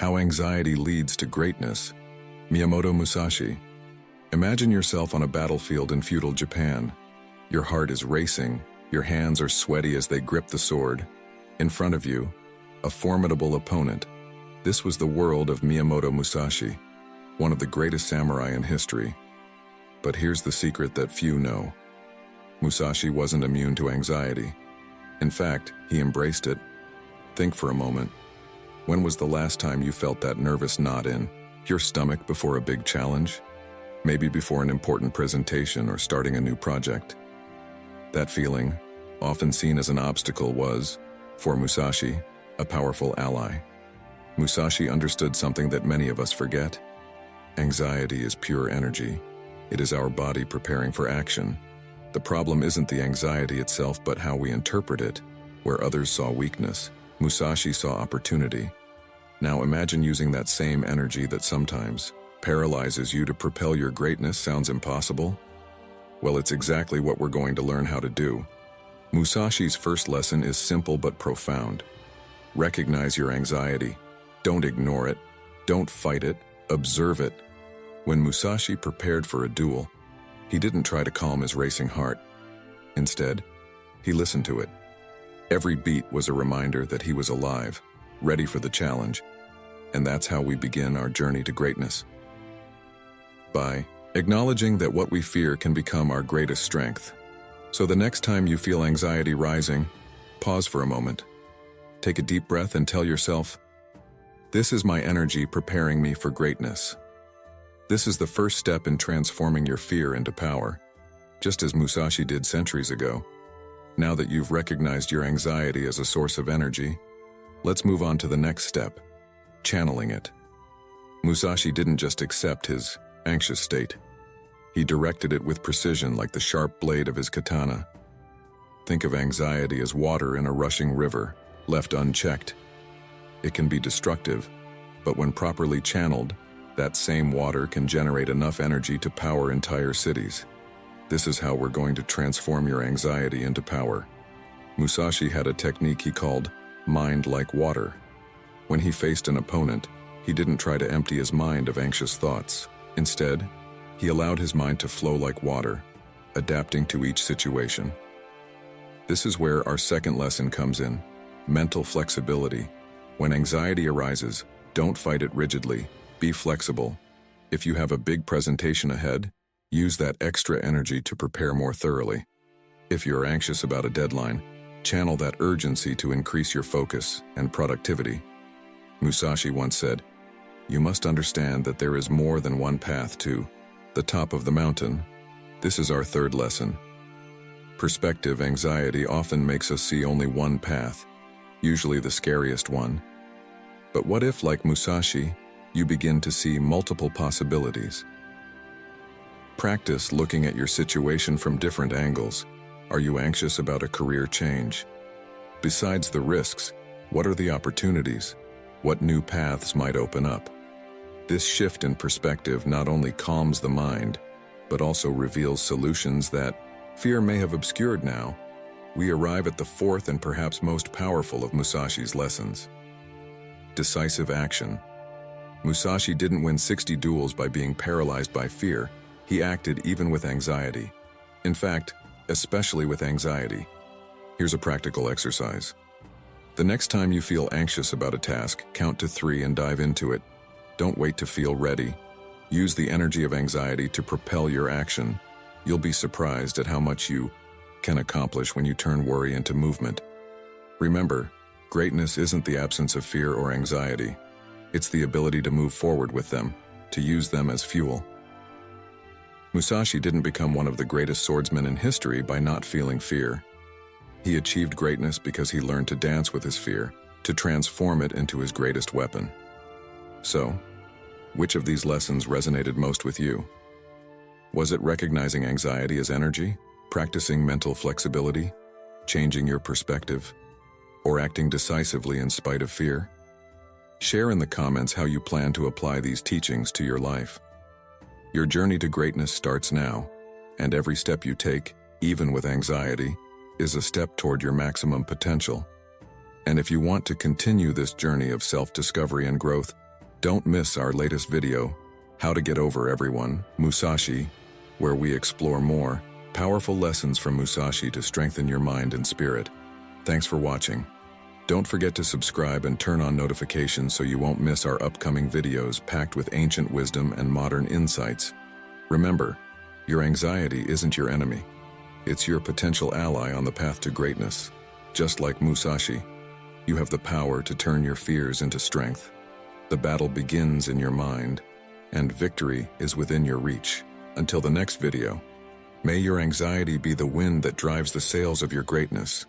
How Anxiety Leads to Greatness. Miyamoto Musashi. Imagine yourself on a battlefield in feudal Japan. Your heart is racing, your hands are sweaty as they grip the sword. In front of you, a formidable opponent. This was the world of Miyamoto Musashi, one of the greatest samurai in history. But here's the secret that few know. Musashi wasn't immune to anxiety. In fact, he embraced it. Think for a moment. When was the last time you felt that nervous knot in your stomach before a big challenge? Maybe before an important presentation or starting a new project. That feeling, often seen as an obstacle, was, for Musashi, a powerful ally. Musashi understood something that many of us forget. Anxiety is pure energy. It is our body preparing for action. The problem isn't the anxiety itself, but how we interpret it. Where others saw weakness, Musashi saw opportunity. Now imagine using that same energy that sometimes paralyzes you to propel your greatness. Sounds impossible? Well, it's exactly what we're going to learn how to do. Musashi's first lesson is simple but profound. Recognize your anxiety. Don't ignore it. Don't fight it. Observe it. When Musashi prepared for a duel, he didn't try to calm his racing heart. Instead, he listened to it. Every beat was a reminder that he was alive, ready for the challenge. And that's how we begin our journey to greatness. By acknowledging that what we fear can become our greatest strength. So the next time you feel anxiety rising, pause for a moment. Take a deep breath and tell yourself, "This is my energy preparing me for greatness." This is the first step in transforming your fear into power, just as Musashi did centuries ago. Now that you've recognized your anxiety as a source of energy, let's move on to the next step, channeling it. Musashi didn't just accept his anxious state. He directed it with precision, like the sharp blade of his katana. Think of anxiety as water in a rushing river, left unchecked. It can be destructive, but when properly channeled, that same water can generate enough energy to power entire cities. This is how we're going to transform your anxiety into power. Musashi had a technique he called mind like water. When he faced an opponent, he didn't try to empty his mind of anxious thoughts. Instead, he allowed his mind to flow like water, adapting to each situation. This is where our second lesson comes in, mental flexibility. When anxiety arises, don't fight it rigidly. Be flexible. If you have a big presentation ahead, use that extra energy to prepare more thoroughly. If you're anxious about a deadline, channel that urgency to increase your focus and productivity. Musashi once said, "You must understand that there is more than one path to the top of the mountain." This is our third lesson. Perspective anxiety often makes us see only one path, usually the scariest one. But what if, like Musashi, you begin to see multiple possibilities? Practice looking at your situation from different angles. Are you anxious about a career change? Besides the risks, what are the opportunities? What new paths might open up? This shift in perspective not only calms the mind, but also reveals solutions that fear may have obscured. Now, we arrive at the fourth and perhaps most powerful of Musashi's lessons. Decisive action. Musashi didn't win 60 duels by being paralyzed by fear. He acted even with anxiety. In fact, especially with anxiety. Here's a practical exercise. The next time you feel anxious about a task, count to 3 and dive into it. Don't wait to feel ready. Use the energy of anxiety to propel your action. You'll be surprised at how much you can accomplish when you turn worry into movement. Remember, greatness isn't the absence of fear or anxiety. It's the ability to move forward with them, to use them as fuel. Musashi didn't become one of the greatest swordsmen in history by not feeling fear. He achieved greatness because he learned to dance with his fear, to transform it into his greatest weapon. So, which of these lessons resonated most with you? Was it recognizing anxiety as energy, practicing mental flexibility, changing your perspective, or acting decisively in spite of fear? Share in the comments how you plan to apply these teachings to your life. Your journey to greatness starts now, and every step you take, even with anxiety, is a step toward your maximum potential. And if you want to continue this journey of self-discovery and growth, Don't miss our latest video, How to Get Over Everyone, Musashi, where we explore more powerful lessons from Musashi to strengthen your mind and spirit. Thanks for watching. Don't forget to subscribe and turn on notifications so you won't miss our upcoming videos packed with ancient wisdom and modern insights. Remember, your anxiety isn't your enemy. It's your potential ally on the path to greatness. Just like Musashi, you have the power to turn your fears into strength. The battle begins in your mind, and victory is within your reach. Until the next video, may your anxiety be the wind that drives the sails of your greatness.